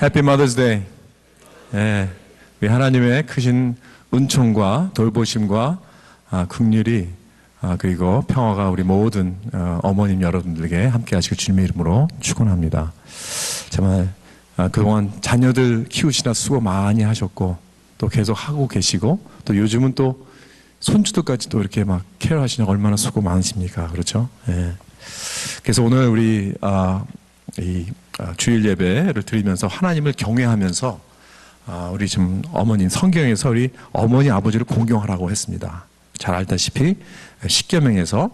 해피 마더스 데이. 예, 우리 하나님의 크신 은총과 돌보심과 긍휼이 그리고 평화가 우리 모든 어머님 여러분들에게 함께 하시길 주님의 이름으로 축원합니다. 정말 그동안 자녀들 키우시나 수고 많이 하셨고 또 계속 하고 계시고 또 요즘은 또 손주들까지 또 이렇게 막 케어하시냐 얼마나 수고 많으십니까? 그렇죠? 예. 그래서 오늘 우리 주일 예배를 드리면서 하나님을 경외하면서 우리 지금 어머니 성경에서 우리 어머니 아버지를 공경하라고 했습니다. 잘 알다시피 십계명에서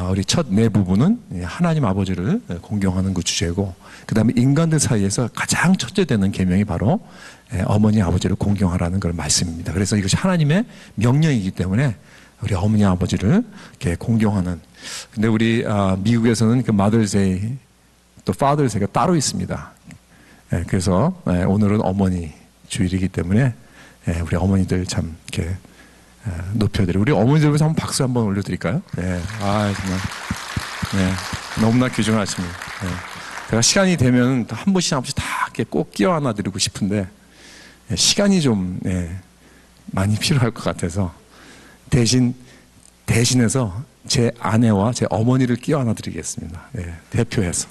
우리 첫 네 부분은 하나님 아버지를 공경하는 그 주제고, 그 다음에 인간들 사이에서 가장 첫째 되는 계명이 바로 어머니 아버지를 공경하라는 그런 말씀입니다. 그래서 이것이 하나님의 명령이기 때문에 우리 어머니 아버지를 이렇게 공경하는. 근데 우리 미국에서는 그 마더스데이 또 파더스데이가 따로 있습니다. 그래서 오늘은 어머니 주일이기 때문에 우리 어머니들 참 이렇게 높여드리고, 우리 어머니들 위해서 한번 박수 한번 올려드릴까요? 정말 너무나 귀중하십니다. 제가 시간이 되면 한 번씩 한 번씩 다 이렇게 꼭 끼워 안아 드리고 싶은데 시간이 좀 많이 필요할 것 같아서 대신해서 제 아내와 제 어머니를 끼워 안아 드리겠습니다. 대표해서.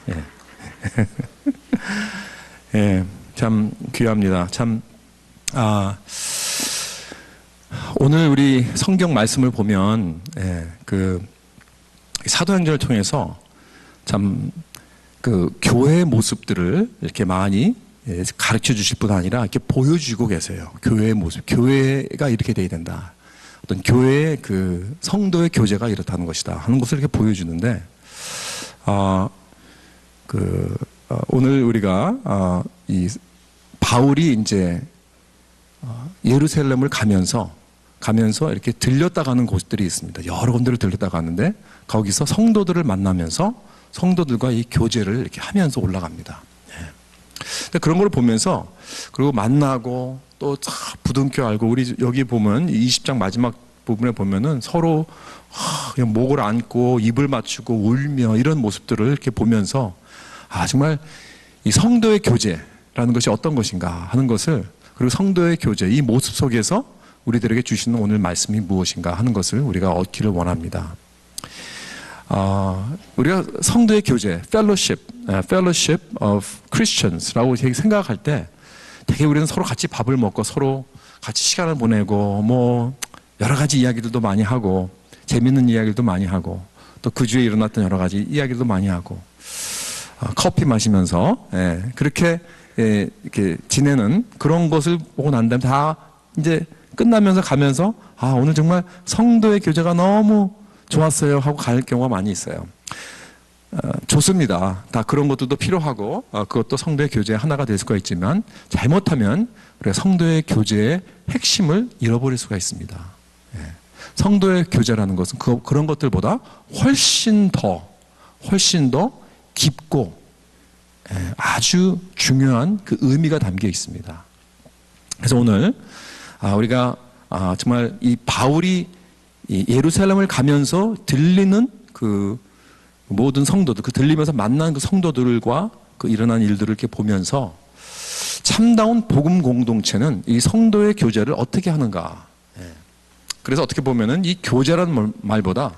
참 귀합니다. 참 오늘 우리 성경 말씀을 보면 그 사도행전을 통해서 참 그 교회의 모습들을 이렇게 많이 가르쳐 주실 뿐 아니라 이렇게 보여주고 계세요. 교회의 모습, 교회가 이렇게 돼야 된다. 어떤 교회의 그 성도의 교제가 이렇다는 것이다 하는 것을 이렇게 보여주는데, 오늘 우리가 이 바울이 이제 예루살렘을 가면서 이렇게 들렸다 가는 곳들이 있습니다. 여러 군데를 들렸다 가는데 거기서 성도들을 만나면서 성도들과 이 교제를 이렇게 하면서 올라갑니다. 근데 그런 걸 보면서, 그리고 만나고 또 부둥켜 알고, 우리 여기 보면 20장 마지막 부분에 보면은 서로 그냥 목을 안고 입을 맞추고 울며 이런 모습들을 이렇게 보면서 정말 이 성도의 교제라는 것이 어떤 것인가 하는 것을, 그리고 성도의 교제 이 모습 속에서 우리들에게 주시는 오늘 말씀이 무엇인가 하는 것을 우리가 얻기를 원합니다. 우리가 성도의 교제, fellowship of Christians라고 생각할 때 되게 우리는 서로 같이 밥을 먹고 서로 같이 시간을 보내고 뭐 여러 가지 이야기들도 많이 하고 재밌는 이야기들도 많이 하고 또 그 주에 일어났던 여러 가지 이야기들도 많이 하고 커피 마시면서 그렇게 이렇게 지내는 그런 것을 보고 난 다음에 다 이제 끝나면서 가면서 오늘 정말 성도의 교제가 너무 좋았어요 하고 갈 경우가 많이 있어요. 좋습니다. 다 그런 것들도 필요하고 그것도 성도의 교제의 하나가 될 수가 있지만, 잘못하면 우리가 성도의 교제의 핵심을 잃어버릴 수가 있습니다. 성도의 교제라는 것은 그런 것들보다 훨씬 더 깊고 아주 중요한 그 의미가 담겨 있습니다. 그래서 오늘 우리가 정말 이 바울이 이 예루살렘을 가면서 들리는 그 모든 성도들, 그 들리면서 만난 그 성도들과 그 일어난 일들을 이렇게 보면서 참다운 복음 공동체는 이 성도의 교제를 어떻게 하는가. 그래서 어떻게 보면은 이 교제라는 말보다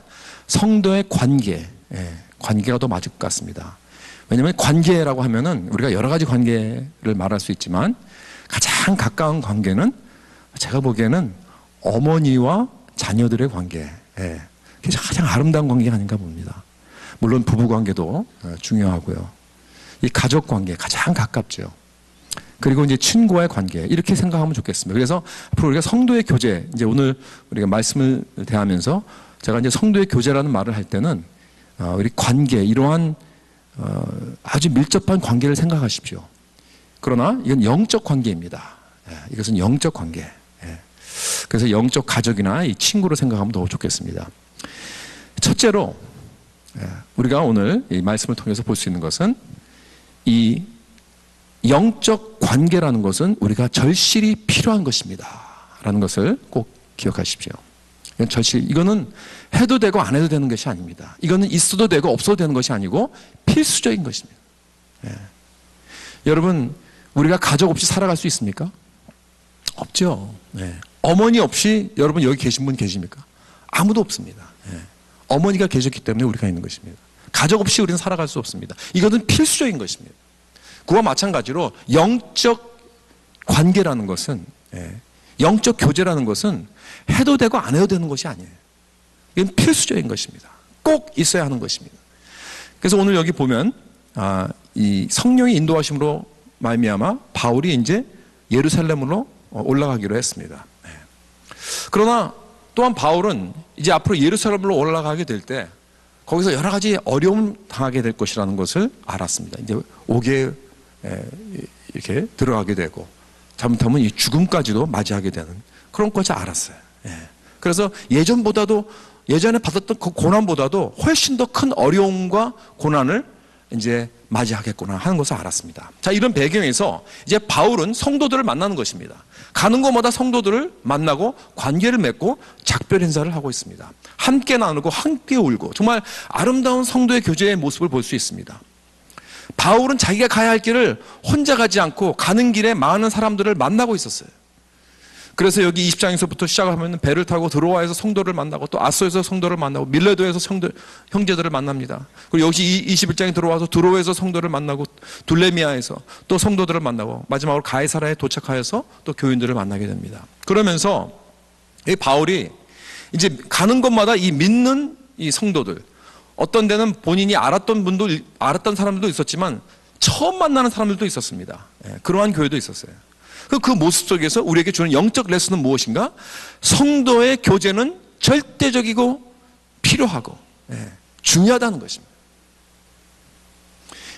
성도의 관계가 더 맞을 것 같습니다. 왜냐하면 관계라고 하면은 우리가 여러 가지 관계를 말할 수 있지만 가장 가까운 관계는 제가 보기에는 어머니와 자녀들의 관계, 그게 가장 아름다운 관계가 아닌가 봅니다. 물론 부부 관계도 중요하고요. 이 가족 관계 가장 가깝죠. 그리고 이제 친구와의 관계, 이렇게 생각하면 좋겠습니다. 그래서 앞으로 우리가 성도의 교제, 이제 오늘 우리가 말씀을 대하면서 제가 이제 성도의 교제라는 말을 할 때는 우리 관계, 이러한 아주 밀접한 관계를 생각하십시오. 그러나 이건 영적 관계입니다. 이것은 영적 관계. 그래서 영적 가족이나 이 친구로 생각하면 더 좋겠습니다. 첫째로 우리가 오늘 이 말씀을 통해서 볼 수 있는 것은, 이 영적 관계라는 것은 우리가 절실히 필요한 것입니다 라는 것을 꼭 기억하십시오. 이거는 해도 되고 안 해도 되는 것이 아닙니다. 이거는 있어도 되고 없어도 되는 것이 아니고 필수적인 것입니다. 여러분, 우리가 가족 없이 살아갈 수 있습니까? 없죠. 네. 어머니 없이 여러분 여기 계신 분 계십니까? 아무도 없습니다. 네. 어머니가 계셨기 때문에 우리가 있는 것입니다. 가족 없이 우리는 살아갈 수 없습니다. 이것은 필수적인 것입니다. 그와 마찬가지로 영적 관계라는 것은, 영적 교제라는 것은 해도 되고 안 해도 되는 것이 아니에요. 이건 필수적인 것입니다. 꼭 있어야 하는 것입니다. 그래서 오늘 여기 보면 이 성령의 인도하심으로 말미암아 바울이 이제 예루살렘으로 올라가기로 했습니다. 그러나 또한 바울은 이제 앞으로 예루살렘으로 올라가게 될 때 거기서 여러 가지 어려움 당하게 될 것이라는 것을 알았습니다. 이제 옥에 이렇게 들어가게 되고 잘못하면 이 죽음까지도 맞이하게 되는 그런 것을 알았어요. 그래서 예전에 받았던 그 고난보다도 훨씬 더 큰 어려움과 고난을 이제 맞이하겠구나 하는 것을 알았습니다. 자, 이런 배경에서 이제 바울은 성도들을 만나는 것입니다. 가는 곳마다 성도들을 만나고 관계를 맺고 작별 인사를 하고 있습니다. 함께 나누고 함께 울고 정말 아름다운 성도의 교제의 모습을 볼 수 있습니다. 바울은 자기가 가야 할 길을 혼자 가지 않고 가는 길에 많은 사람들을 만나고 있었어요. 그래서 여기 20장에서부터 시작을 하면 배를 타고 드로아에서 성도를 만나고 또 아소에서 성도를 만나고 밀레도에서 형제들을 만납니다. 그리고 여기 21장에 들어와서 드로에서 성도를 만나고 둘레미아에서 또 성도들을 만나고 마지막으로 가이사라에 도착하여서 또 교인들을 만나게 됩니다. 그러면서 이 바울이 이제 가는 곳마다 이 믿는 이 성도들, 어떤 데는 본인이 알았던 사람들도 있었지만 처음 만나는 사람들도 있었습니다. 그러한 교회도 있었어요. 그 모습 속에서 우리에게 주는 영적 레슨은 무엇인가? 성도의 교제는 절대적이고 필요하고 중요하다는 것입니다.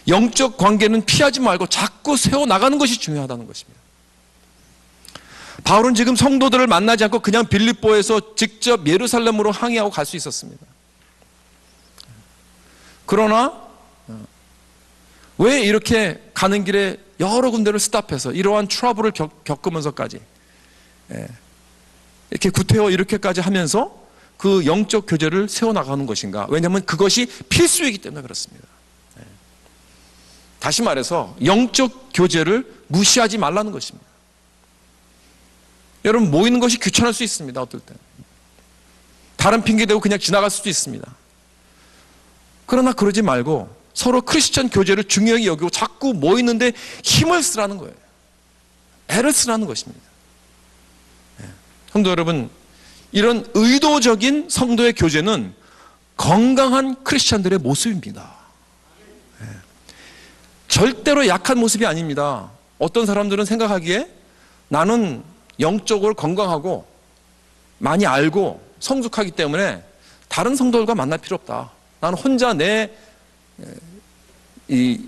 영적 관계는 피하지 말고 자꾸 세워나가는 것이 중요하다는 것입니다. 바울은 지금 성도들을 만나지 않고 그냥 빌립보에서 직접 예루살렘으로 항해하고 갈 수 있었습니다. 그러나 왜 이렇게 가는 길에 여러 군데를 스탑해서 이러한 트러블을 겪으면서까지 이렇게 구태여 이렇게까지 하면서 그 영적 교제를 세워나가는 것인가? 왜냐하면 그것이 필수이기 때문에 그렇습니다. 다시 말해서 영적 교제를 무시하지 말라는 것입니다. 여러분, 모이는 것이 귀찮을 수 있습니다. 어떨 때 다른 핑계 대고 그냥 지나갈 수도 있습니다. 그러나 그러지 말고 서로 크리스천 교제를 중요하게 여기고 자꾸 모이는데 힘을 쓰라는 거예요. 애를 쓰라는 것입니다. 성도 여러분, 이런 의도적인 성도의 교제는 건강한 크리스천들의 모습입니다. 절대로 약한 모습이 아닙니다. 어떤 사람들은 생각하기에 나는 영적으로 건강하고 많이 알고 성숙하기 때문에 다른 성도들과 만날 필요 없다. 나는 혼자 이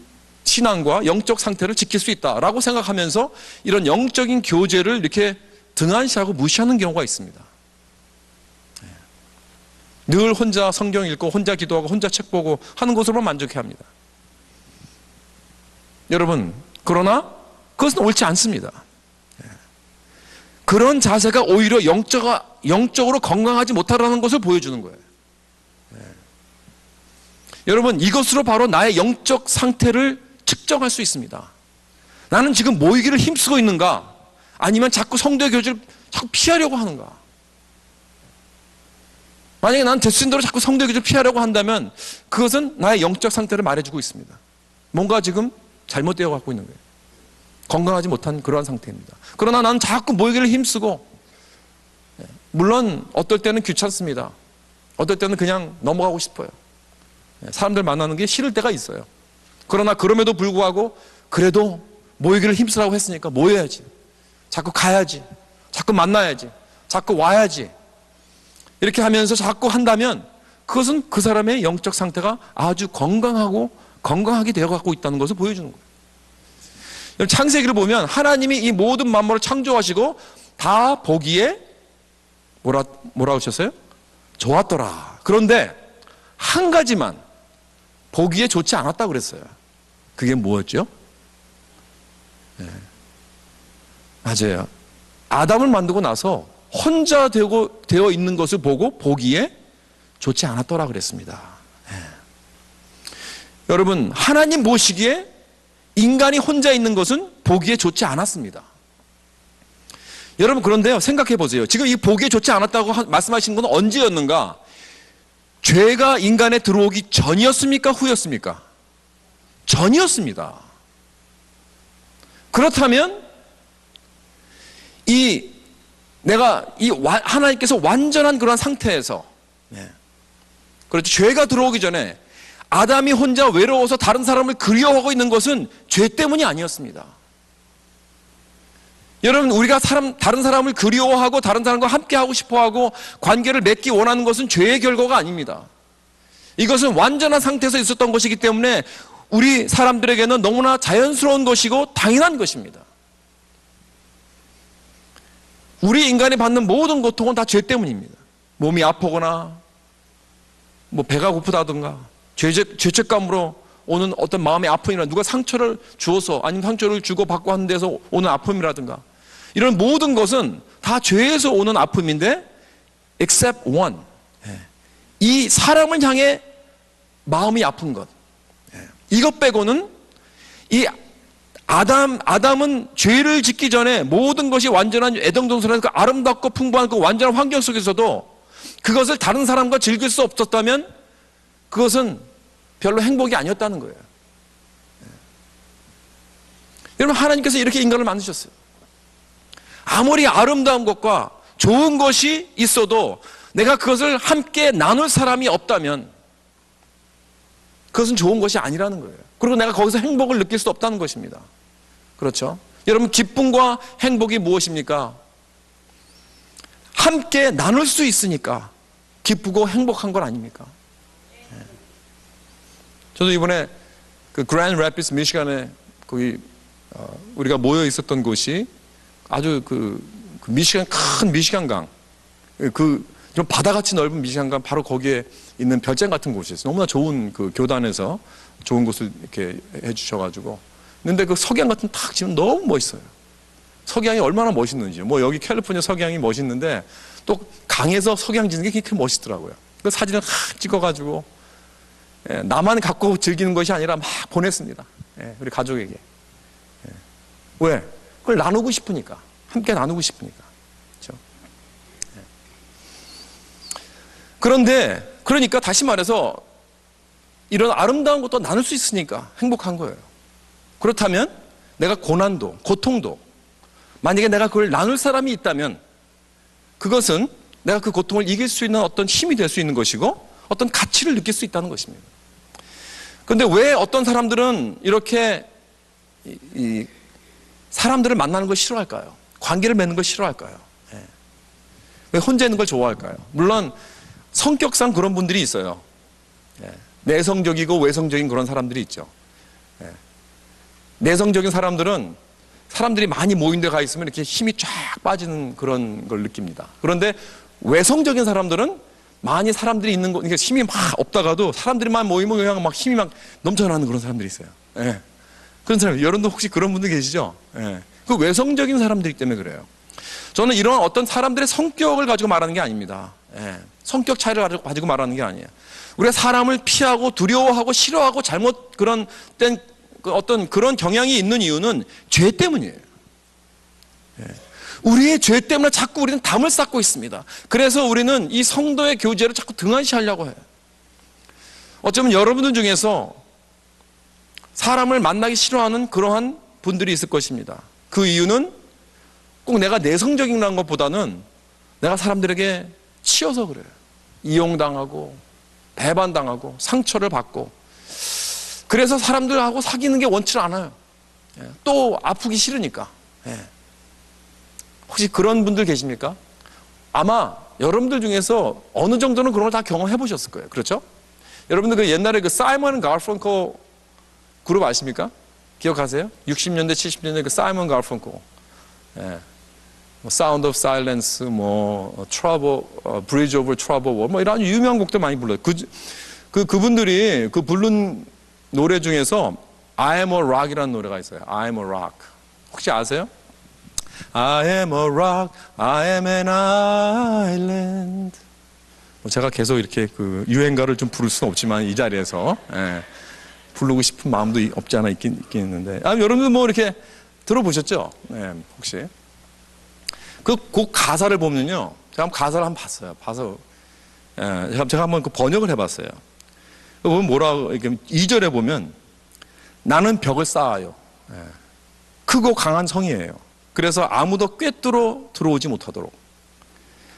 신앙과 영적 상태를 지킬 수 있다라고 생각하면서 이런 영적인 교제를 이렇게 등한시하고 무시하는 경우가 있습니다. 늘 혼자 성경 읽고 혼자 기도하고 혼자 책 보고 하는 것으로만 만족해합니다. 여러분, 그러나 그것은 옳지 않습니다. 그런 자세가 오히려 영적으로 건강하지 못하다는 것을 보여주는 거예요. 여러분, 이것으로 바로 나의 영적 상태를 측정할 수 있습니다. 나는 지금 모이기를 힘쓰고 있는가? 아니면 자꾸 성도의 교제를 자꾸 피하려고 하는가? 만약에 난 됐은 대로 자꾸 성도의 교제를 피하려고 한다면 그것은 나의 영적 상태를 말해주고 있습니다. 뭔가 지금 잘못되어 갖고 있는 거예요. 건강하지 못한 그러한 상태입니다. 그러나 나는 자꾸 모이기를 힘쓰고, 물론 어떨 때는 귀찮습니다. 어떨 때는 그냥 넘어가고 싶어요. 사람들 만나는 게 싫을 때가 있어요. 그러나 그럼에도 불구하고 그래도 모이기를 힘쓰라고 했으니까 모여야지, 자꾸 가야지, 자꾸 만나야지, 자꾸 와야지, 이렇게 하면서 자꾸 한다면 그것은 그 사람의 영적 상태가 아주 건강하게 되어가고 있다는 것을 보여주는 거예요. 창세기를 보면 하나님이 이 모든 만물을 창조하시고 다 보기에 뭐라 하셨어요? 좋았더라. 그런데 한 가지만 보기에 좋지 않았다고 그랬어요. 그게 뭐였죠? 맞아요. 아담을 만들고 나서 혼자 되어 있는 것을 보고 보기에 좋지 않았더라 그랬습니다. 여러분, 하나님 보시기에 인간이 혼자 있는 것은 보기에 좋지 않았습니다. 여러분, 그런데요, 생각해 보세요. 지금 이 보기에 좋지 않았다고 말씀하신 건 언제였는가? 죄가 인간에 들어오기 전이었습니까? 후였습니까? 전이었습니다. 그렇다면 하나님께서 완전한 그런 상태에서, 그렇죠, 죄가 들어오기 전에 아담이 혼자 외로워서 다른 사람을 그리워하고 있는 것은 죄 때문이 아니었습니다. 여러분, 우리가 다른 사람을 그리워하고 다른 사람과 함께하고 싶어하고 관계를 맺기 원하는 것은 죄의 결과가 아닙니다. 이것은 완전한 상태에서 있었던 것이기 때문에 우리 사람들에게는 너무나 자연스러운 것이고 당연한 것입니다. 우리 인간이 받는 모든 고통은 다 죄 때문입니다. 몸이 아프거나 배가 고프다든가 죄책감으로 오는 어떤 마음의 아픔이나 누가 상처를 주어서 아니면 상처를 주고받고 하는 데서 오는 아픔이라든가, 이런 모든 것은 다 죄에서 오는 아픔인데 except one, 이 사람을 향해 마음이 아픈 것, 이것 빼고는 이 아담은 죄를 짓기 전에 모든 것이 완전한 애정동선한 그 아름답고 풍부한 그 완전한 환경 속에서도 그것을 다른 사람과 즐길 수 없었다면 그것은 별로 행복이 아니었다는 거예요. 여러분, 하나님께서 이렇게 인간을 만드셨어요. 아무리 아름다운 것과 좋은 것이 있어도 내가 그것을 함께 나눌 사람이 없다면 그것은 좋은 것이 아니라는 거예요. 그리고 내가 거기서 행복을 느낄 수 없다는 것입니다. 그렇죠? 여러분, 기쁨과 행복이 무엇입니까? 함께 나눌 수 있으니까 기쁘고 행복한 건 아닙니까? 저도 이번에 그 그랜드 래피드 미시간에 거기 우리가 모여 있었던 곳이 아주 그 미시간, 큰 미시간강, 좀 바다같이 넓은 미시간강 바로 거기에 있는 별장 같은 곳이었어요. 너무나 좋은 그 교단에서 좋은 곳을 이렇게 해주셔가지고. 근데 그 석양 같은 탁 지금 너무 멋있어요. 석양이 얼마나 멋있는지. 여기 캘리포니아 석양이 멋있는데 또 강에서 석양 지는 게 그렇게 멋있더라고요. 그 사진을 탁 찍어가지고 나만 갖고 즐기는 것이 아니라 막 보냈습니다. 우리 가족에게. 왜? 그걸 나누고 싶으니까. 함께 나누고 싶으니까. 그렇죠? 그러니까 다시 말해서 이런 아름다운 것도 나눌 수 있으니까 행복한 거예요. 그렇다면 내가 고난도, 고통도 만약에 내가 그걸 나눌 사람이 있다면 그것은 내가 그 고통을 이길 수 있는 어떤 힘이 될 수 있는 것이고 어떤 가치를 느낄 수 있다는 것입니다. 그런데 왜 어떤 사람들은 이렇게 사람들을 만나는 걸 싫어할까요? 관계를 맺는 걸 싫어할까요? 왜 혼자 있는 걸 좋아할까요? 물론 성격상 그런 분들이 있어요. 내성적이고 외성적인 그런 사람들이 있죠. 내성적인 사람들은 사람들이 많이 모인 데 가 있으면 이렇게 힘이 쫙 빠지는 그런 걸 느낍니다. 그런데 외성적인 사람들은 많이 사람들이 있는 곳, 그러니까 힘이 막 없다가도 사람들이만 모이면 그냥 막 힘이 막 넘쳐나는 그런 사람들이 있어요. 그런 사람, 여러분도 혹시 그런 분들 계시죠? 그 외성적인 사람들이기 때문에 그래요. 저는 이런 어떤 사람들의 성격을 가지고 말하는 게 아닙니다. 성격 차이를 가지고 말하는 게 아니에요. 우리가 사람을 피하고 두려워하고 싫어하고 잘못 그런 어떤 그런 경향이 있는 이유는 죄 때문이에요. 우리의 죄 때문에 자꾸 우리는 담을 쌓고 있습니다. 그래서 우리는 이 성도의 교제를 자꾸 등한시하려고 해요. 어쩌면 여러분들 중에서 사람을 만나기 싫어하는 그러한 분들이 있을 것입니다. 그 이유는 꼭 내가 내성적인 것보다는 내가 사람들에게 치여서 그래요. 이용당하고 배반당하고 상처를 받고, 그래서 사람들하고 사귀는 게 원치 않아요. 또 아프기 싫으니까. 혹시 그런 분들 계십니까? 아마 여러분들 중에서 어느 정도는 그런 걸 다 경험해 보셨을 거예요. 그렇죠? 여러분들 그 옛날에 그 사이먼 가펑클 그룹 아십니까? 기억하세요? 60년대 70년대 그 사이먼 가펑클, 사운드 오브 사일런스, 트러블, 브리지 오브 트러블 워, 이런 유명한 곡들 많이 불러요. 그분들이 그 부른 노래 중에서 I am a rock이라는 노래가 있어요. I am a rock. 혹시 아세요? I am a rock, I am an island. 제가 계속 이렇게 그 유행가를 좀 부를 수는 없지만 이 자리에서 부르고 싶은 마음도 없지 않아 있긴 있는데, 여러분들 이렇게 들어보셨죠? 네, 혹시 그 곡 가사를 보면요, 제가 한번 가사를 한번 봤어요. 봐서 제가 한번 그 번역을 해봤어요. 보면 뭐라고 이렇게 2절에 보면 나는 벽을 쌓아요. 크고 강한 성이에요. 그래서 아무도 꿰뚫어 들어오지 못하도록.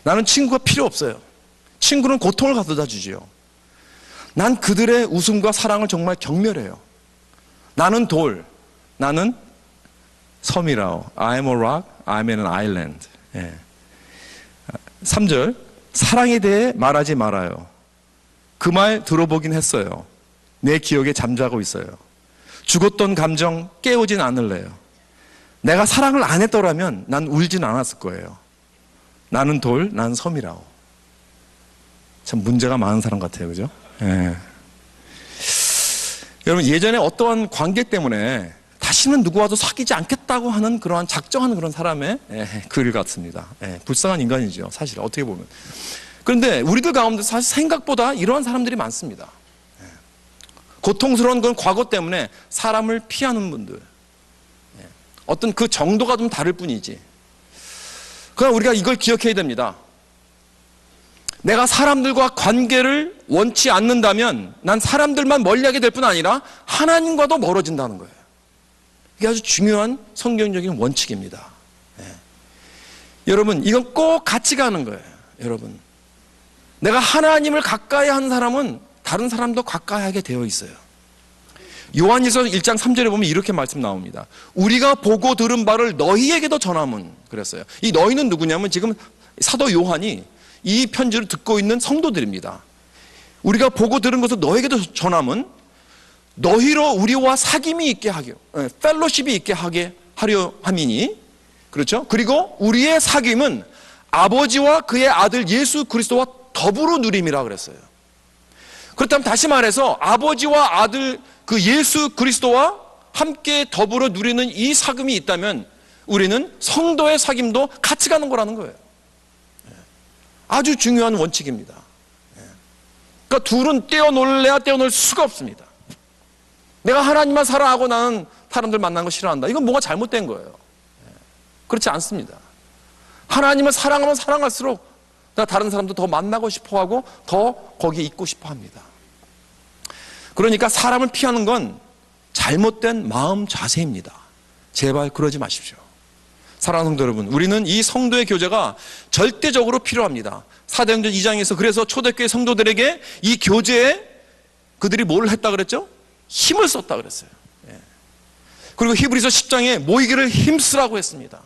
나는 친구가 필요 없어요. 친구는 고통을 가져다 주지요. 난 그들의 웃음과 사랑을 정말 경멸해요. 나는 돌, 나는 섬이라오. I'm a rock, I'm an island. 3절, 사랑에 대해 말하지 말아요. 그 말 들어보긴 했어요. 내 기억에 잠자고 있어요. 죽었던 감정 깨우진 않을래요. 내가 사랑을 안 했더라면 난 울진 않았을 거예요. 나는 돌, 나는 섬이라오. 참 문제가 많은 사람 같아요. 그죠? 여러분, 예전에 어떠한 관계 때문에 다시는 누구와도 사귀지 않겠다고 하는 그러한 작정하는 그런 사람의 글 같습니다. 불쌍한 인간이죠. 사실 어떻게 보면. 그런데 우리들 가운데 사실 생각보다 이러한 사람들이 많습니다. 고통스러운 건 과거 때문에 사람을 피하는 분들. 어떤 그 정도가 좀 다를 뿐이지. 그러나 우리가 이걸 기억해야 됩니다. 내가 사람들과 관계를 원치 않는다면 난 사람들만 멀리하게 될 뿐 아니라 하나님과도 멀어진다는 거예요. 이게 아주 중요한 성경적인 원칙입니다. 여러분, 이건 꼭 같이 가는 거예요. 여러분, 내가 하나님을 가까이 하는 사람은 다른 사람도 가까이 하게 되어 있어요. 요한일서 1장 3절에 보면 이렇게 말씀 나옵니다. 우리가 보고 들은 바를 너희에게도 전함은, 그랬어요. 이 너희는 누구냐면 지금 사도 요한이 이 편지를 듣고 있는 성도들입니다. 우리가 보고 들은 것을 너희에게도 전함은 너희로 우리와 사귐이 있게 하게, 펠로십이 있게 하게 하려 함이니, 그렇죠? 그리고 우리의 사귐은 아버지와 그의 아들 예수 그리스도와 더불어 누림이라 그랬어요. 그렇다면 다시 말해서 아버지와 아들 그 예수 그리스도와 함께 더불어 누리는 이 사귐이 있다면 우리는 성도의 사귐도 같이 가는 거라는 거예요. 아주 중요한 원칙입니다. 그러니까 둘은 떼어놓을래야 떼어놓을 수가 없습니다. 내가 하나님만 사랑하고 나는 사람들 만나는 거 싫어한다. 이건 뭐가 잘못된 거예요. 그렇지 않습니다. 하나님을 사랑하면 사랑할수록 다른 사람도 더 만나고 싶어하고 더 거기에 있고 싶어합니다. 그러니까 사람을 피하는 건 잘못된 마음 자세입니다. 제발 그러지 마십시오. 사랑하는 성도 여러분, 우리는 이 성도의 교제가 절대적으로 필요합니다. 사도행전 2장에서 그래서 초대교회 성도들에게 이 교제에 그들이 뭘 했다 그랬죠? 힘을 썼다 그랬어요. 그리고 히브리서 10장에 모이기를 힘쓰라고 했습니다.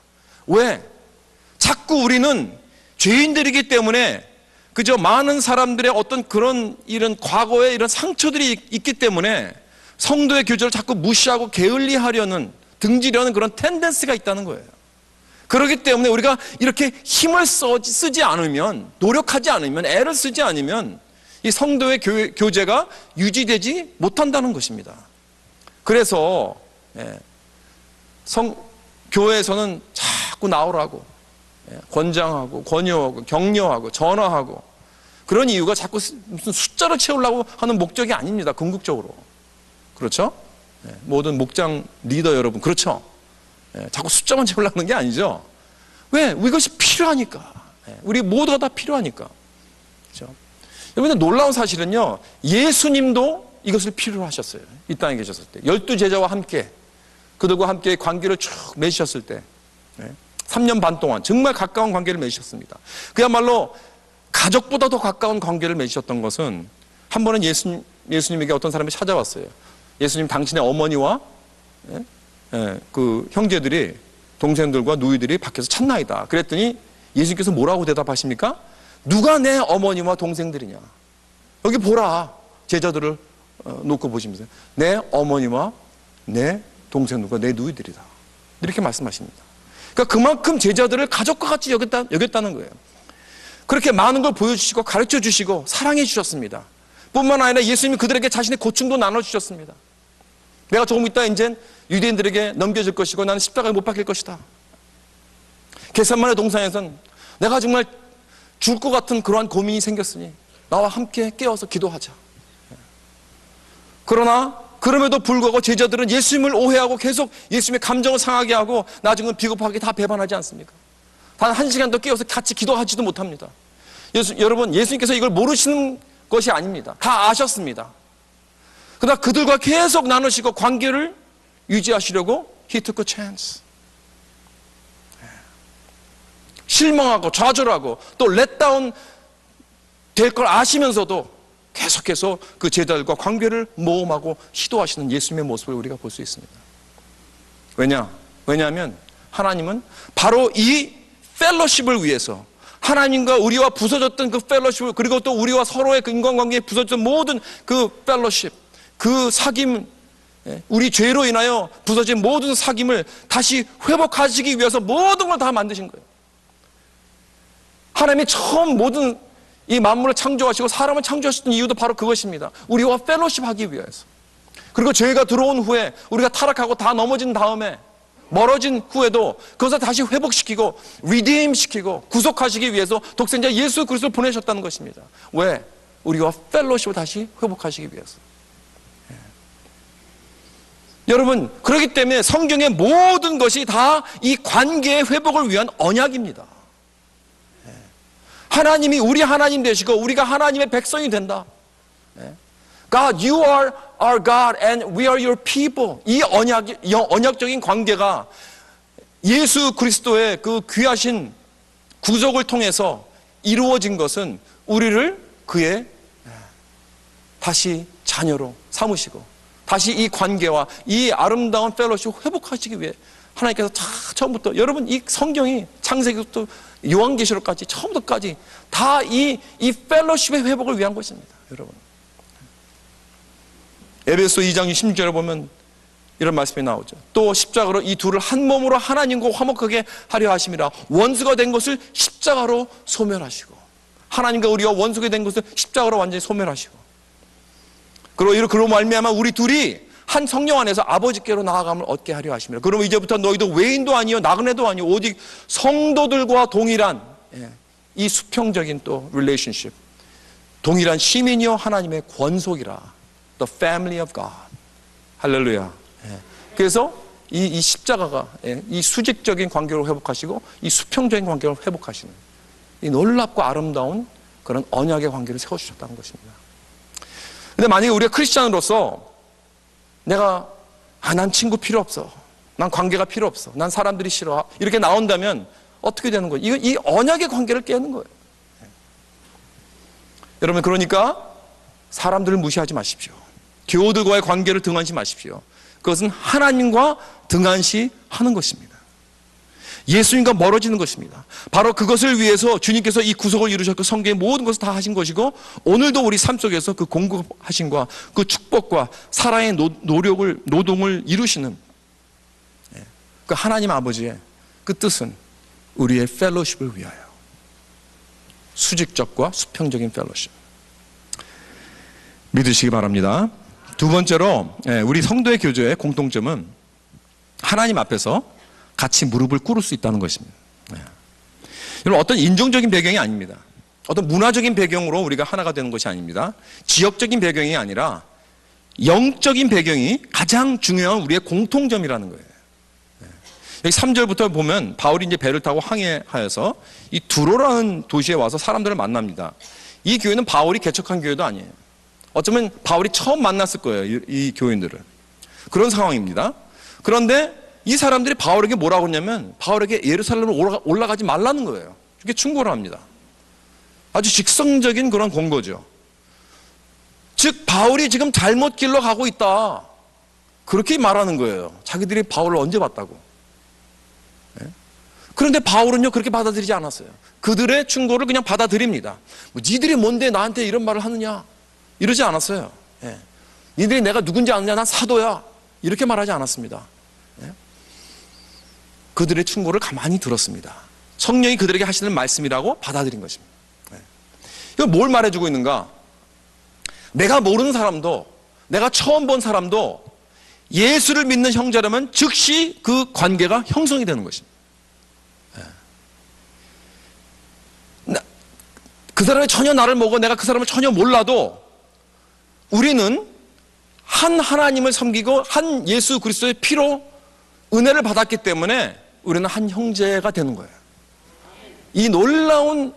왜? 자꾸 우리는 죄인들이기 때문에 그저 많은 사람들의 어떤 그런 이런 과거의 이런 상처들이 있기 때문에 성도의 교제를 자꾸 무시하고 게을리하려는, 등지려는 그런 텐den스가 있다는 거예요. 그렇기 때문에 우리가 이렇게 힘을 쓰지 않으면, 노력하지 않으면, 애를 쓰지 않으면 이 성도의 교제가 유지되지 못한다는 것입니다. 그래서 교회에서는 자꾸 나오라고 권장하고 권유하고 격려하고 전화하고, 그런 이유가 자꾸 무슨 숫자를 채우려고 하는 목적이 아닙니다. 궁극적으로. 그렇죠? 모든 목장 리더 여러분, 그렇죠? 자꾸 숫자만 채우려고 하는 게 아니죠. 왜? 이것이 필요하니까. 우리 모두가 다 필요하니까. 그렇죠? 여러분, 놀라운 사실은요, 예수님도 이것을 필요로 하셨어요. 이 땅에 계셨을 때 12제자와 함께, 그들과 함께 관계를 쭉 맺으셨을 때 3년 반 동안 정말 가까운 관계를 맺으셨습니다. 그야말로 가족보다 더 가까운 관계를 맺으셨던 것은, 한 번은 예수님에게 어떤 사람이 찾아왔어요. 예수님, 당신의 어머니와 그 형제들이, 동생들과 누이들이 밖에서 찾나이다. 그랬더니 예수님께서 뭐라고 대답하십니까? 누가 내 어머니와 동생들이냐? 여기 보라. 제자들을 놓고 보시면서 내 어머니와 내 동생들과 내 누이들이다. 이렇게 말씀하십니다. 그러니까 그만큼 제자들을 가족과 같이 여겼다는 거예요. 그렇게 많은 걸 보여주시고 가르쳐 주시고 사랑해 주셨습니다. 뿐만 아니라 예수님이 그들에게 자신의 고충도 나눠주셨습니다. 내가 조금 있다 이제 유대인들에게 넘겨질 것이고 나는 십자가에 못 박힐 것이다. 겟세마네 동산에서는 내가 정말 죽을 것 같은 그러한 고민이 생겼으니 나와 함께 깨어서 기도하자. 그러나 그럼에도 불구하고 제자들은 예수님을 오해하고 계속 예수님의 감정을 상하게 하고 나중은 비겁하게 다 배반하지 않습니까? 단 한 시간도 깨어서 같이 기도하지도 못합니다. 여러분, 예수님께서 이걸 모르시는 것이 아닙니다. 다 아셨습니다. 그러나 그들과 계속 나누시고 관계를 유지하시려고 He took a chance. 실망하고 좌절하고 또 렛다운 될 걸 아시면서도 계속해서 그 제자들과 관계를 모험하고 시도하시는 예수님의 모습을 우리가 볼 수 있습니다. 왜냐하면 하나님은 바로 이 펠로십을 위해서, 하나님과 우리와 부서졌던 그 펠로십을, 그리고 또 우리와 서로의 그 인간관계에 부서졌던 모든 그 펠로십, 그 사귐, 우리 죄로 인하여 부서진 모든 사귐을 다시 회복하시기 위해서 모든 걸 다 만드신 거예요. 하나님이 처음 모든 이 만물을 창조하시고 사람을 창조하셨던 이유도 바로 그것입니다. 우리와 펠로십 하기 위해서. 그리고 죄가 들어온 후에, 우리가 타락하고 다 넘어진 다음에, 멀어진 후에도 그것을 다시 회복시키고 리디임 시키고 구속하시기 위해서 독생자 예수 그리스도를 보내셨다는 것입니다. 왜? 우리와 펠로십을 다시 회복하시기 위해서. 여러분, 그렇기 때문에 성경의 모든 것이 다 이 관계의 회복을 위한 언약입니다. 하나님이 우리 하나님 되시고 우리가 하나님의 백성이 된다. God, you are our God and we are your people. 이 언약적인 관계가 예수 그리스도의 그 귀하신 구속을 통해서 이루어진 것은 우리를 그의 다시 자녀로 삼으시고 다시 이 관계와 이 아름다운 펠로십을 회복하시기 위해 하나님께서 처음부터, 여러분, 이 성경이 창세기부터 요한계시록까지 처음부터까지 다 이 펠로십의 회복을 위한 것입니다. 여러분, 에베소 2장 16절에 보면 이런 말씀이 나오죠. 또 십자가로 이 둘을 한 몸으로 하나님과 화목하게 하려 하심이라. 원수가 된 것을 십자가로 소멸하시고, 하나님과 우리가 원수가 된 것을 십자가로 완전히 소멸하시고, 그로 말미암아 우리 둘이 한 성령 안에서 아버지께로 나아감을 얻게 하려 하심이라. 그러면 이제부터 너희도 외인도 아니요 나그네도 아니요 오직 성도들과 동일한 이 수평적인 또 relationship, 동일한 시민이요 하나님의 권속이라. The family of God. 할렐루야. 그래서 이 십자가가 이 수직적인 관계를 회복하시고 이 수평적인 관계를 회복하시는 이 놀랍고 아름다운 그런 언약의 관계를 세워주셨다는 것입니다. 근데 만약에 우리가 크리스찬으로서 난 친구 필요 없어, 난 관계가 필요 없어, 난 사람들이 싫어, 이렇게 나온다면 어떻게 되는 거예요? 이 언약의 관계를 깨는 거예요. 여러분, 그러니까 사람들을 무시하지 마십시오. 교우들과의 관계를 등한시 마십시오. 그것은 하나님과 등한시하는 것입니다. 예수님과 멀어지는 것입니다. 바로 그것을 위해서 주님께서 이 구속을 이루셨고 성경의 모든 것을 다 하신 것이고, 오늘도 우리 삶 속에서 그 공급하심과 그 축복과 사랑의 노동을 이루시는 그 하나님 아버지의 그 뜻은 우리의 펠로십을 위하여, 수직적과 수평적인 펠로십, 믿으시기 바랍니다. 두 번째로, 우리 성도의 교제의 공통점은 하나님 앞에서 같이 무릎을 꿇을 수 있다는 것입니다. 여러분, 어떤 인종적인 배경이 아닙니다. 어떤 문화적인 배경으로 우리가 하나가 되는 것이 아닙니다. 지역적인 배경이 아니라 영적인 배경이 가장 중요한 우리의 공통점이라는 거예요. 여기 3절부터 보면 바울이 이제 배를 타고 항해하여서 이 두로라는 도시에 와서 사람들을 만납니다. 이 교회는 바울이 개척한 교회도 아니에요. 어쩌면 바울이 처음 만났을 거예요, 이 교인들을. 그런 상황입니다. 그런데 이 사람들이 바울에게 뭐라고 했냐면 바울에게 예루살렘으로 올라가지 말라는 거예요. 이렇게 충고를 합니다. 아주 직선적인 그런 권고죠. 즉 바울이 지금 잘못 길로 가고 있다, 그렇게 말하는 거예요. 자기들이 바울을 언제 봤다고. 그런데 바울은요 그렇게 받아들이지 않았어요. 그들의 충고를 그냥 받아들입니다. 니들이 뭔데 나한테 이런 말을 하느냐, 이러지 않았어요. 니들이 내가 누군지 아느냐, 난 사도야, 이렇게 말하지 않았습니다. 그들의 충고를 가만히 들었습니다. 성령이 그들에게 하시는 말씀이라고 받아들인 것입니다. 이건 뭘 말해주고 있는가? 내가 모르는 사람도, 내가 처음 본 사람도 예수를 믿는 형제라면 즉시 그 관계가 형성이 되는 것입니다. 그 사람이 전혀 나를 모르고 내가 그 사람을 전혀 몰라도 우리는 한 하나님을 섬기고 한 예수 그리스도의 피로 은혜를 받았기 때문에 우리는 한 형제가 되는 거예요. 이 놀라운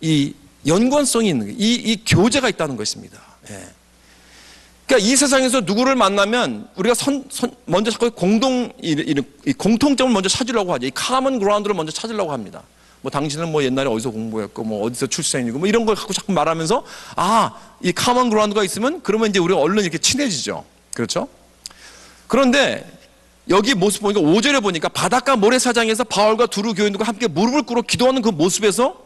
이 연관성이 있는 거예요. 이 교제가 있다는 것입니다. 예. 그러니까 이 세상에서 누구를 만나면 우리가 먼저 자꾸 공통점을 먼저 찾으려고 하죠. 이 common ground를 먼저 찾으려고 합니다. 뭐 당신은 뭐 옛날에 어디서 공부했고 뭐 어디서 출생이고 뭐 이런 걸 갖고 자꾸 말하면서 이 common ground가 있으면 그러면 이제 우리가 얼른 이렇게 친해지죠. 그렇죠? 그런데 여기 모습 보니까 5절에 보니까 바닷가 모래사장에서 바울과 두루 교인들과 함께 무릎을 꿇어 기도하는 그 모습에서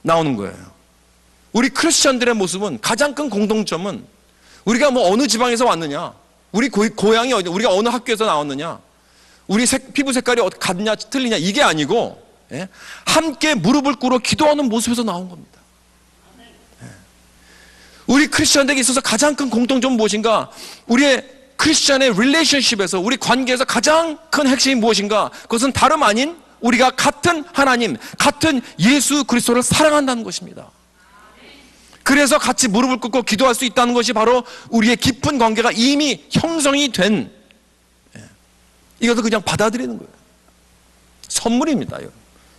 나오는 거예요. 우리 크리스천들의 모습은 가장 큰 공통점은 우리가 뭐 어느 지방에서 왔느냐, 우리 고향이 어디, 우리가 어느 학교에서 나왔느냐, 우리 피부 색깔이 같냐 틀리냐 이게 아니고 함께 무릎을 꿇어 기도하는 모습에서 나온 겁니다. 우리 크리스천들에게 있어서 가장 큰 공통점은 무엇인가? 우리의 크리스천의 릴레이션십에서 우리 관계에서 가장 큰 핵심이 무엇인가? 그것은 다름 아닌 우리가 같은 하나님, 같은 예수 그리스도를 사랑한다는 것입니다. 그래서 같이 무릎을 꿇고 기도할 수 있다는 것이 바로 우리의 깊은 관계가 이미 형성이 된 이것을 그냥 받아들이는 거예요. 선물입니다.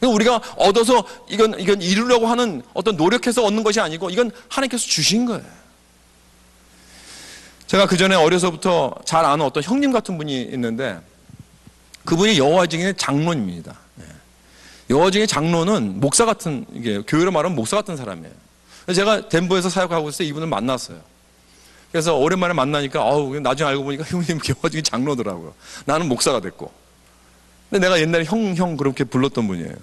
우리가 얻어서 이건 이루려고 하는 어떤 노력해서 얻는 것이 아니고 이건 하나님께서 주신 거예요. 제가 그 전에 어려서부터 잘 아는 어떤 형님 같은 분이 있는데 그분이 여호와 증인의 장로입니다. 여호와 증인의 장로는 목사 같은, 이게 교회로 말하면 목사 같은 사람이에요. 제가 덴버에서 사역하고 있을 때 이분을 만났어요. 그래서 오랜만에 만나니까 나중에 알고 보니까 형님 여호와 증인 장로더라고요. 나는 목사가 됐고. 근데 내가 옛날에 형 그렇게 불렀던 분이에요.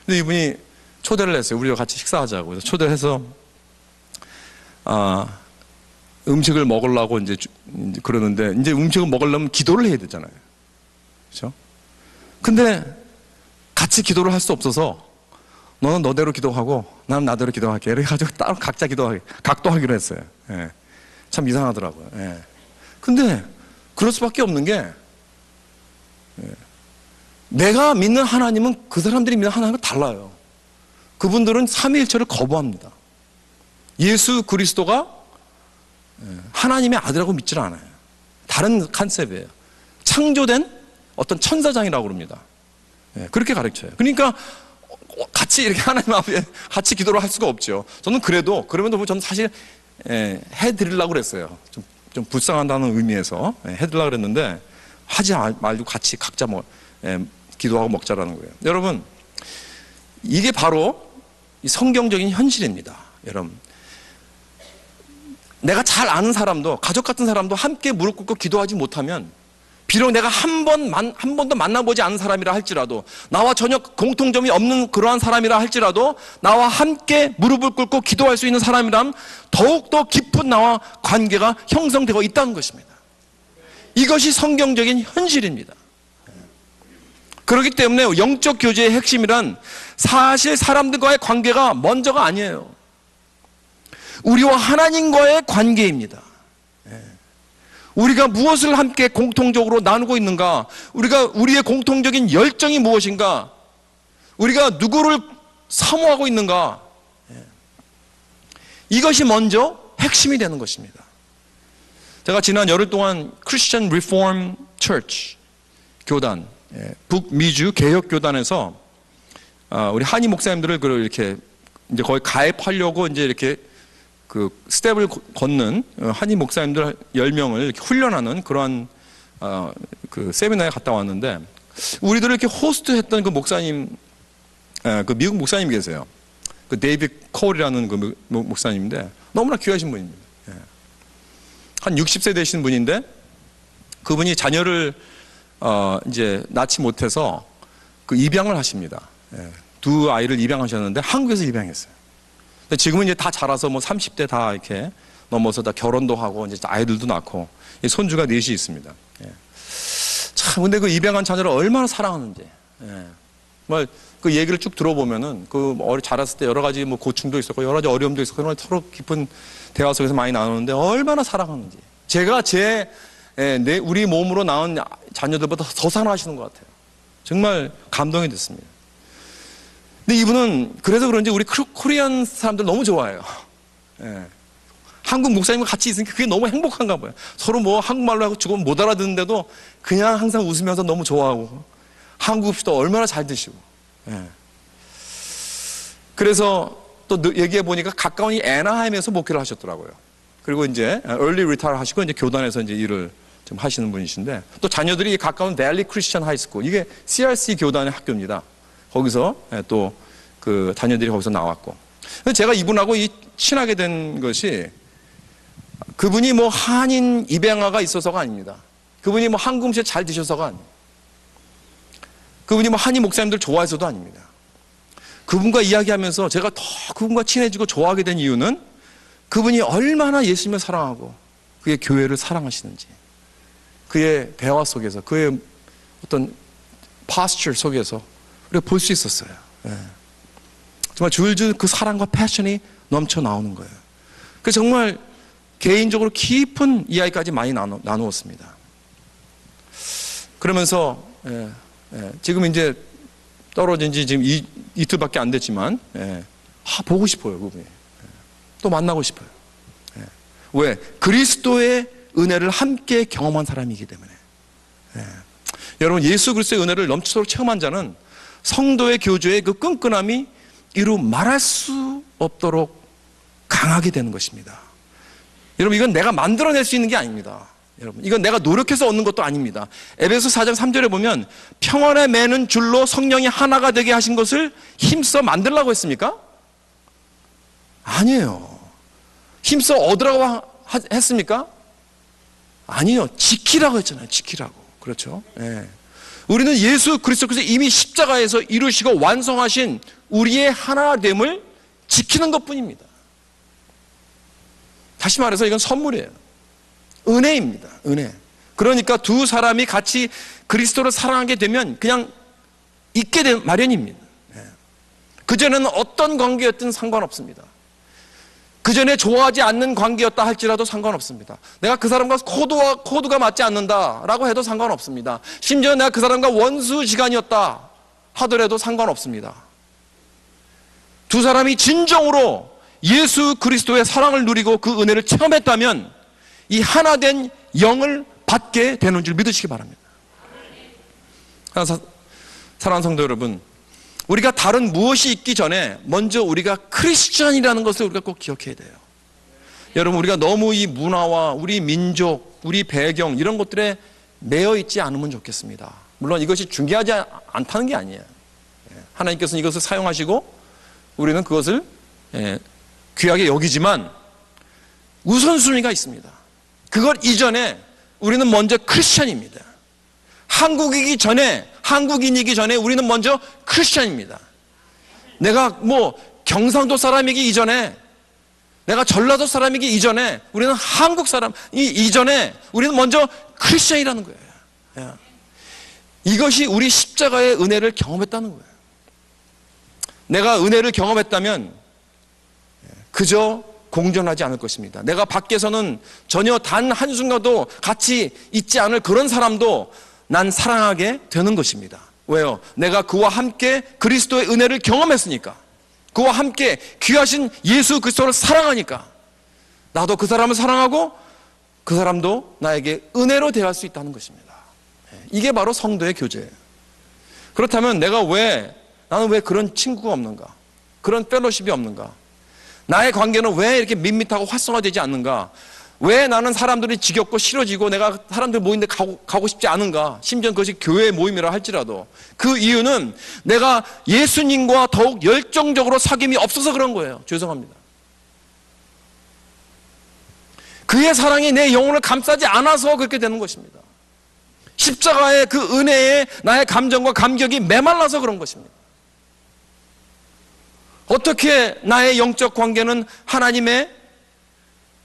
근데 이분이 초대를 했어요. 우리가 같이 식사하자고. 그래서 초대를 해서 음식을 먹으려고 이제 그러는데 이제 음식을 먹으려면 기도를 해야 되잖아요. 그렇죠? 근데 같이 기도를 할 수 없어서 너는 너대로 기도하고 나는 나대로 기도할게. 이렇게 가지고 따로 각자 각도하기로 했어요. 예. 참 이상하더라고요. 예. 근데 그럴 수밖에 없는 게 내가 믿는 하나님은 그 사람들이 믿는 하나님과 달라요. 그분들은 삼위일체를 거부합니다. 예수 그리스도가 하나님의 아들이라고 믿질 않아요. 다른 컨셉이에요. 창조된 어떤 천사장이라고 그럽니다. 그렇게 가르쳐요. 그러니까 같이 이렇게 하나님 앞에 같이 기도를 할 수가 없죠. 저는 그러면도 저는 사실 해드리려고 그랬어요. 좀 불쌍한다는 의미에서 해드리려고 그랬는데 하지 말고 같이 각자 기도하고 먹자라는 거예요. 여러분, 이게 바로 성경적인 현실입니다. 여러분, 내가 잘 아는 사람도, 가족 같은 사람도 함께 무릎 꿇고 기도하지 못하면, 비록 내가 한 번도 만나보지 않은 사람이라 할지라도, 나와 전혀 공통점이 없는 그러한 사람이라 할지라도, 나와 함께 무릎을 꿇고 기도할 수 있는 사람이라면 더욱더 깊은 나와 관계가 형성되고 있다는 것입니다. 이것이 성경적인 현실입니다. 그렇기 때문에 영적 교제의 핵심이란 사실 사람들과의 관계가 먼저가 아니에요. 우리와 하나님과의 관계입니다. 우리가 무엇을 함께 공통적으로 나누고 있는가? 우리의 공통적인 열정이 무엇인가? 우리가 누구를 사모하고 있는가? 이것이 먼저 핵심이 되는 것입니다. 제가 지난 열흘 동안 크리스천 리폼 처치 교단, 북미주 개혁교단에서 우리 한인 목사님들을 이렇게 이제 거의 가입하려고 이제 이렇게 그 스텝을 걷는 한인 목사님들 10명을 이렇게 훈련하는 그러한 그 세미나에 갔다 왔는데, 우리들을 이렇게 호스트했던 그 목사님, 그 미국 목사님 계세요. 그 데이비드 콜이라는 그 목사님인데 너무나 귀하신 분입니다. 한 60세 되신 분인데 그분이 자녀를 이제 낳지 못해서 그 입양을 하십니다. 두 아이를 입양하셨는데 한국에서 입양했어요. 근데 지금은 이제 다 자라서 뭐 30대 다 이렇게 넘어서 다 결혼도 하고 이제 아이들도 낳고 손주가 넷이 있습니다. 참, 근데 그 입양한 자녀를 얼마나 사랑하는지. 뭐 그 얘기를 쭉 들어보면은 그 자랐을 때 여러 가지 뭐 고충도 있었고 여러 가지 어려움도 있었고 정말 서로 깊은 대화 속에서 많이 나누는데 얼마나 사랑하는지. 제가 우리 몸으로 낳은 자녀들보다 더 사랑하시는 것 같아요. 정말 감동이 됐습니다. 근데 이분은 그래서 그런지 우리 코리안 사람들 너무 좋아해요. 한국 목사님과 같이 있으니까 그게 너무 행복한가 봐요. 서로 뭐 한국말로 하고 조금 못 알아듣는데도 그냥 항상 웃으면서 너무 좋아하고 한국 음식도 얼마나 잘 드시고. 예. 그래서 또 얘기해 보니까 가까운 이 애나하임에서 목회를 하셨더라고요. 그리고 이제 early retire 하시고 이제 교단에서 이제 일을 좀 하시는 분이신데, 또 자녀들이 가까운 밸리 크리스천 하이스쿨, 이게 CRC 교단의 학교입니다. 거기서 또 그 자녀들이 거기서 나왔고. 제가 이분하고 친하게 된 것이 그분이 뭐 한인 입양아가 있어서가 아닙니다. 그분이 뭐 한국 음식 잘 드셔서가 아닙니다. 그분이 뭐 한인 목사님들 좋아해서도 아닙니다. 그분과 이야기하면서 제가 더 그분과 친해지고 좋아하게 된 이유는 그분이 얼마나 예수님을 사랑하고 그의 교회를 사랑하시는지, 그의 대화 속에서, 그의 어떤 posture 속에서 우리가 볼 수 있었어요. 예. 정말 줄줄 그 사랑과 패션이 넘쳐 나오는 거예요. 그래서 정말 개인적으로 깊은 이야기까지 많이 나누었습니다. 그러면서 지금 이제 떨어진 지 지금 이틀밖에 안 됐지만 보고 싶어요. 그분이. 또 만나고 싶어요. 왜? 그리스도의 은혜를 함께 경험한 사람이기 때문에. 여러분, 예수 그리스도의 은혜를 넘치도록 체험한 자는 성도의 교제의 그 끈끈함이 이루 말할 수 없도록 강하게 되는 것입니다. 여러분, 이건 내가 만들어낼 수 있는 게 아닙니다. 여러분, 이건 내가 노력해서 얻는 것도 아닙니다. 에베소 4장 3절에 보면 평안에 매는 줄로 성령이 하나가 되게 하신 것을 힘써 만들라고 했습니까? 아니에요. 힘써 얻으라고 했습니까? 아니요. 지키라고 했잖아요. 지키라고. 그렇죠? 예. 우리는 예수 그리스도께서 이미 십자가에서 이루시고 완성하신 우리의 하나됨을 지키는 것뿐입니다. 다시 말해서 이건 선물이에요. 은혜입니다. 은혜. 그러니까 두 사람이 같이 그리스도를 사랑하게 되면 그냥 있게 된 마련입니다. 그전에는 어떤 관계였든 상관없습니다. 그전에 좋아하지 않는 관계였다 할지라도 상관없습니다. 내가 그 사람과 코드가 맞지 않는다라고 해도 상관없습니다. 심지어 내가 그 사람과 원수지간이었다 하더라도 상관없습니다. 두 사람이 진정으로 예수 그리스도의 사랑을 누리고 그 은혜를 체험했다면 이 하나된 영을 받게 되는 줄 믿으시기 바랍니다. 사랑하는 성도 여러분, 우리가 다른 무엇이 있기 전에 먼저 우리가 크리스천이라는 것을 우리가 꼭 기억해야 돼요. 여러분, 우리가 너무 이 문화와 우리 민족, 우리 배경 이런 것들에 매여 있지 않으면 좋겠습니다. 물론 이것이 중요하지 않다는 게 아니에요. 하나님께서는 이것을 사용하시고 우리는 그것을 귀하게 여기지만 우선순위가 있습니다. 그걸 이전에 우리는 먼저 크리스천입니다. 한국인이기 전에 우리는 먼저 크리스천입니다. 내가 뭐 경상도 사람이기 이전에, 내가 전라도 사람이기 이전에, 우리는 한국 사람이 이전에 우리는 먼저 크리스천이라는 거예요. 이것이 우리 십자가의 은혜를 경험했다는 거예요. 내가 은혜를 경험했다면 그저 공존하지 않을 것입니다. 내가 밖에서는 전혀 단 한순간도 같이 있지 않을 그런 사람도 난 사랑하게 되는 것입니다. 왜요? 내가 그와 함께 그리스도의 은혜를 경험했으니까, 그와 함께 귀하신 예수 그리스도를 사랑하니까 나도 그 사람을 사랑하고 그 사람도 나에게 은혜로 대할 수 있다는 것입니다. 이게 바로 성도의 교제예요. 그렇다면 나는 왜 그런 친구가 없는가? 그런 펠로십이 없는가? 나의 관계는 왜 이렇게 밋밋하고 활성화되지 않는가? 왜 나는 사람들이 지겹고 싫어지고 내가 사람들 모이는데 가고 싶지 않은가? 심지어 그것이 교회 모임이라 할지라도 그 이유는 내가 예수님과 더욱 열정적으로 사귐이 없어서 그런 거예요. 죄송합니다. 그의 사랑이 내 영혼을 감싸지 않아서 그렇게 되는 것입니다. 십자가의 그 은혜에 나의 감정과 감격이 메말라서 그런 것입니다. 어떻게 나의 영적 관계는 하나님의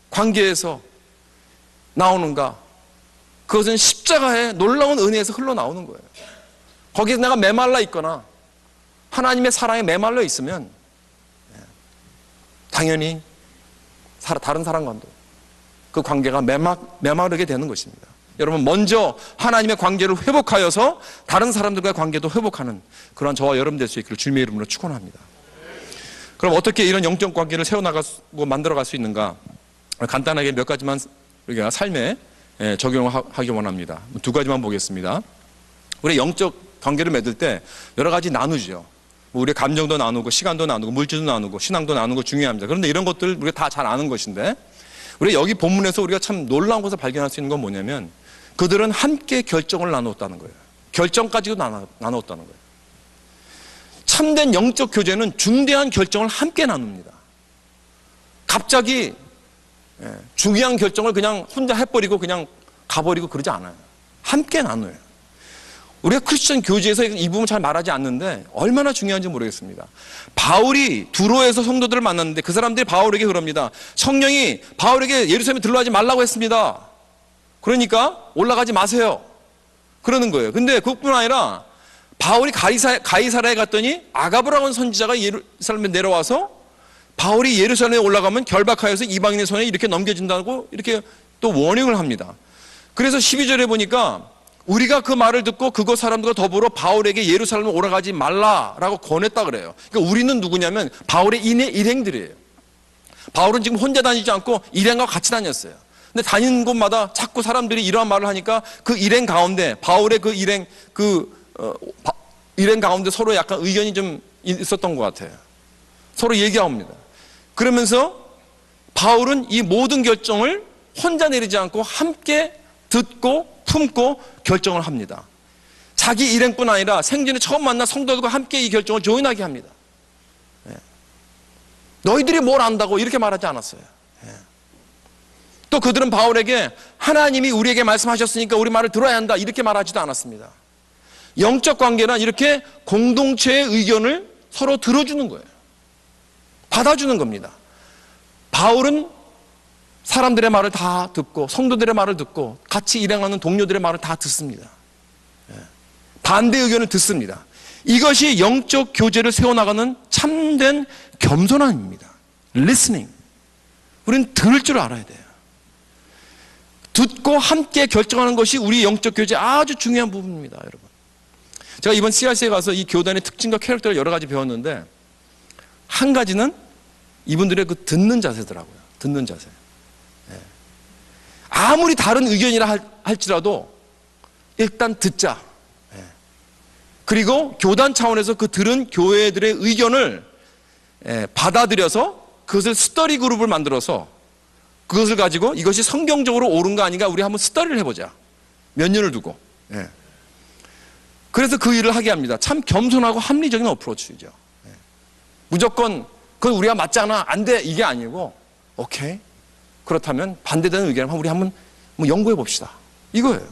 관계에서 나오는가? 그것은 십자가의 놀라운 은혜에서 흘러나오는 거예요. 거기서 내가 메말라 있거나 하나님의 사랑에 메말라 있으면 당연히 다른 사람과도 그 관계가 메마르게 되는 것입니다. 여러분, 먼저 하나님의 관계를 회복하여서 다른 사람들과의 관계도 회복하는 그러한 저와 여러분 될 수 있기를 주님의 이름으로 축원합니다. 그럼 어떻게 이런 영적 관계를 세워나가고 만들어갈 수 있는가? 간단하게 몇 가지만 우리가 삶에 적용하기 원합니다. 두 가지만 보겠습니다. 우리 영적 관계를 맺을 때 여러 가지 나누죠. 우리의 감정도 나누고 시간도 나누고 물질도 나누고 신앙도 나누고 중요합니다. 그런데 이런 것들 우리가 다 잘 아는 것인데, 우리 여기 본문에서 우리가 참 놀라운 것을 발견할 수 있는 건 뭐냐면, 그들은 함께 결정을 나누었다는 거예요. 결정까지도 나누었다는 거예요. 참된 영적 교제는 중대한 결정을 함께 나눕니다. 갑자기 중요한 결정을 그냥 혼자 해버리고 그냥 가버리고 그러지 않아요. 함께 나눠요. 우리가 크리스천 교제에서 이 부분 잘 말하지 않는데 얼마나 중요한지 모르겠습니다. 바울이 두로에서 성도들을 만났는데 그 사람들이 바울에게 그럽니다. 성령이 바울에게 예루살렘에 들러가지 말라고 했습니다. 그러니까 올라가지 마세요. 그러는 거예요. 근데 그뿐 아니라 바울이 가이사랴에 갔더니 아가브라고 하는 선지자가 예루살렘에 내려와서 바울이 예루살렘에 올라가면 결박하여서 이방인의 손에 이렇게 넘겨진다고 이렇게 또 워닝을 합니다. 그래서 12절에 보니까 우리가 그 말을 듣고 그곳 사람들과 더불어 바울에게 예루살렘에 올라가지 말라라고 권했다 그래요. 그러니까 우리는 누구냐면 바울의 일행들이에요. 바울은 지금 혼자 다니지 않고 일행과 같이 다녔어요. 근데 다니는 곳마다 자꾸 사람들이 이러한 말을 하니까 그 일행 가운데, 바울의 그 일행 가운데 서로 약간 의견이 좀 있었던 것 같아요. 서로 얘기합니다. 그러면서 바울은 이 모든 결정을 혼자 내리지 않고 함께 듣고 품고 결정을 합니다. 자기 일행뿐 아니라 생전에 처음 만난 성도들과 함께 이 결정을 조인하게 합니다. 너희들이 뭘 안다고 이렇게 말하지 않았어요. 또 그들은 바울에게 하나님이 우리에게 말씀하셨으니까 우리 말을 들어야 한다 이렇게 말하지도 않았습니다. 영적 관계란 이렇게 공동체의 의견을 서로 들어주는 거예요. 받아주는 겁니다. 바울은 사람들의 말을 다 듣고 성도들의 말을 듣고 같이 일행하는 동료들의 말을 다 듣습니다. 반대 의견을 듣습니다. 이것이 영적 교제를 세워나가는 참된 겸손함입니다. listening. 우리는 들을 줄 알아야 돼요. 듣고 함께 결정하는 것이 우리 영적 교제의 아주 중요한 부분입니다, 여러분. 제가 이번 CRC에 가서 이 교단의 특징과 캐릭터를 여러 가지 배웠는데, 한 가지는 이분들의 그 듣는 자세더라고요. 듣는 자세. 아무리 다른 의견이라 할지라도 일단 듣자. 그리고 교단 차원에서 그 들은 교회들의 의견을 받아들여서 그것을 스터디 그룹을 만들어서 그것을 가지고 이것이 성경적으로 옳은가 아닌가 우리 한번 스터디를 해보자. 몇 년을 두고. 그래서 그 일을 하게 합니다. 참 겸손하고 합리적인 어프로치죠. 무조건 그건 우리가 맞잖아, 안 돼, 이게 아니고 오케이, 그렇다면 반대되는 의견을 우리 한번 연구해 봅시다, 이거예요.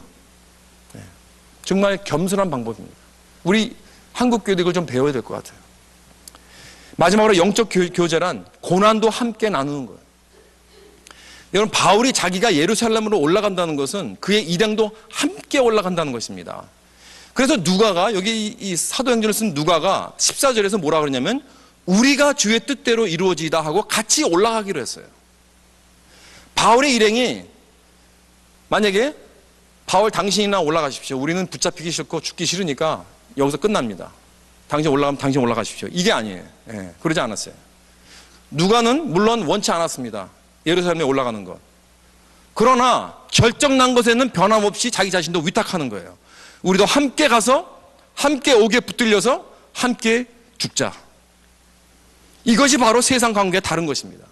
정말 겸손한 방법입니다. 우리 한국 교회도 이걸 좀 배워야 될 것 같아요. 마지막으로 영적 교제란 고난도 함께 나누는 거예요. 여러분, 바울이 자기가 예루살렘으로 올라간다는 것은 그의 일행도 함께 올라간다는 것입니다. 그래서 누가가, 여기 이 사도행전을 쓴 누가가 14절에서 뭐라 그러냐면 우리가 주의 뜻대로 이루어지다 하고 같이 올라가기로 했어요. 바울의 일행이 만약에 바울 당신이나 올라가십시오, 우리는 붙잡히기 싫고 죽기 싫으니까 여기서 끝납니다, 당신 올라가면 당신 올라가십시오, 이게 아니에요. 그러지 않았어요. 누가는 물론 원치 않았습니다, 예루살렘에 올라가는 것. 그러나 결정난 것에는 변함없이 자기 자신도 위탁하는 거예요. 우리도 함께 가서 함께 옥에 붙들려서 함께 죽자. 이것이 바로 세상 관계와 다른 것입니다.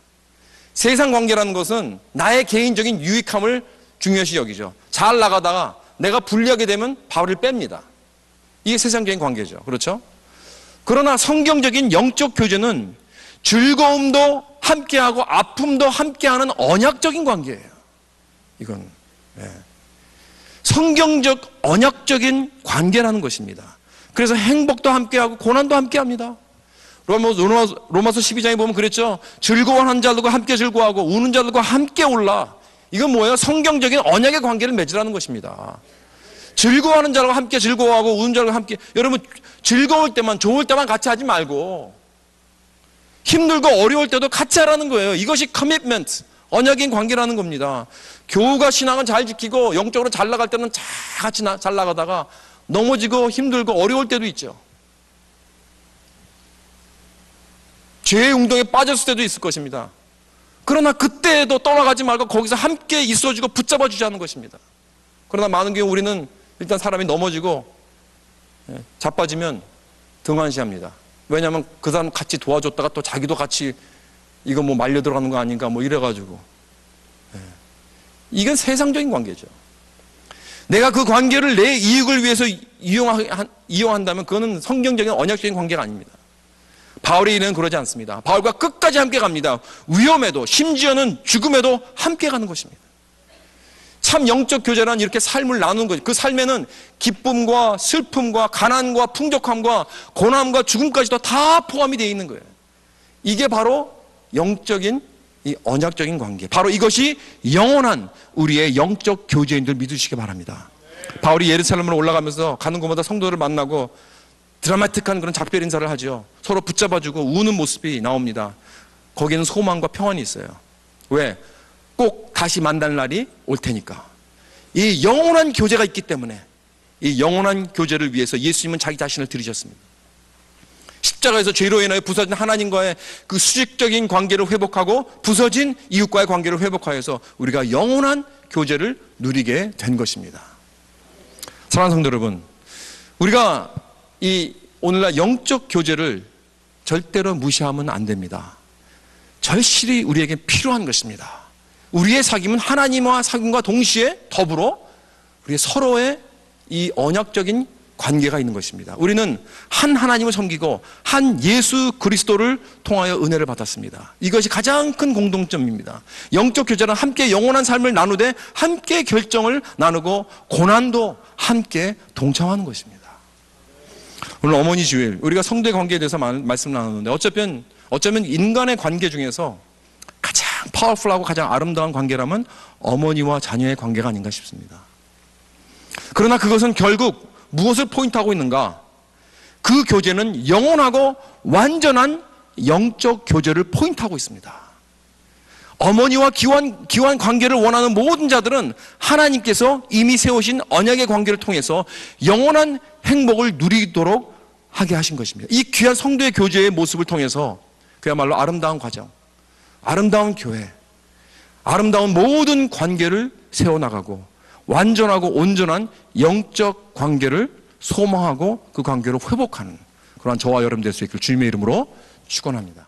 세상 관계라는 것은 나의 개인적인 유익함을 중요시 여기죠. 잘 나가다가 내가 불리하게 되면 바울을 뺍니다. 이게 세상적인 관계죠. 그렇죠? 그러나 성경적인 영적 교제는 즐거움도 함께하고 아픔도 함께하는 언약적인 관계예요. 이건 성경적 언약적인 관계라는 것입니다. 그래서 행복도 함께하고 고난도 함께합니다. 로마서 12장에 보면 그랬죠. 즐거워하는 자들과 함께 즐거워하고 우는 자들과 함께 울라. 이건 뭐예요? 성경적인 언약의 관계를 맺으라는 것입니다. 즐거워하는 자들과 함께 즐거워하고 우는 자들과 함께. 여러분, 즐거울 때만, 좋을 때만 같이 하지 말고 힘들고 어려울 때도 같이 하라는 거예요. 이것이 커미트먼트, 언약인 관계라는 겁니다. 교우가 신앙은 잘 지키고 영적으로 잘 나갈 때는 같이 잘 나가다가 넘어지고 힘들고 어려울 때도 있죠. 죄의 운동에 빠졌을 때도 있을 것입니다. 그러나 그때에도 떠나가지 말고 거기서 함께 있어주고 붙잡아 주지 않는 것입니다. 그러나 많은 경우 우리는 일단 사람이 넘어지고 자빠지면 등한시합니다. 왜냐하면 그 사람 같이 도와줬다가 또 자기도 같이 이거 뭐 말려 들어가는 거 아닌가 뭐 이래가지고. 이건 세상적인 관계죠. 내가 그 관계를 내 이익을 위해서 이용한다면 그거는 성경적인 언약적인 관계가 아닙니다. 바울의 일은 그러지 않습니다. 바울과 끝까지 함께 갑니다. 위험에도 심지어는 죽음에도 함께 가는 것입니다. 참 영적 교제란 이렇게 삶을 나누는 거죠. 그 삶에는 기쁨과 슬픔과 가난과 풍족함과 고난과 죽음까지도 다 포함이 되어 있는 거예요. 이게 바로 영적인 이 언약적인 관계, 바로 이것이 영원한 우리의 영적 교제인 줄 믿으시기 바랍니다. 바울이 예루살렘으로 올라가면서 가는 곳마다 성도를 만나고 드라마틱한 그런 작별 인사를 하죠. 서로 붙잡아주고 우는 모습이 나옵니다. 거기에는 소망과 평안이 있어요. 왜? 꼭 다시 만날 날이 올 테니까. 이 영원한 교제가 있기 때문에 이 영원한 교제를 위해서 예수님은 자기 자신을 들이셨습니다. 십자가에서 죄로 인하여 부서진 하나님과의 그 수직적인 관계를 회복하고 부서진 이웃과의 관계를 회복하여서 우리가 영원한 교제를 누리게 된 것입니다. 사랑하는 성도 여러분, 우리가 이 오늘날 영적 교제를 절대로 무시하면 안 됩니다. 절실히 우리에게 필요한 것입니다. 우리의 사귐은 하나님과 사귐과 동시에 더불어 우리 서로의 이 언약적인 관계가 있는 것입니다. 우리는 한 하나님을 섬기고 한 예수 그리스도를 통하여 은혜를 받았습니다. 이것이 가장 큰 공통점입니다. 영적 교제는 함께 영원한 삶을 나누되 함께 결정을 나누고 고난도 함께 동참하는 것입니다. 오늘 어머니 주일 우리가 성도의 관계에 대해서 말씀 나누는데 어쩌면 인간의 관계 중에서 가장 파워풀하고 가장 아름다운 관계라면 어머니와 자녀의 관계가 아닌가 싶습니다. 그러나 그것은 결국 무엇을 포인트하고 있는가? 그 교제는 영원하고 완전한 영적 교제를 포인트하고 있습니다. 어머니와 기환 관계를 원하는 모든 자들은 하나님께서 이미 세우신 언약의 관계를 통해서 영원한 행복을 누리도록 하게 하신 것입니다. 이 귀한 성도의 교제의 모습을 통해서 그야말로 아름다운 과정, 아름다운 교회, 아름다운 모든 관계를 세워나가고 완전하고 온전한 영적 관계를 소망하고 그 관계를 회복하는 그러한 저와 여러분 될 수 있기를 주님의 이름으로 축원합니다.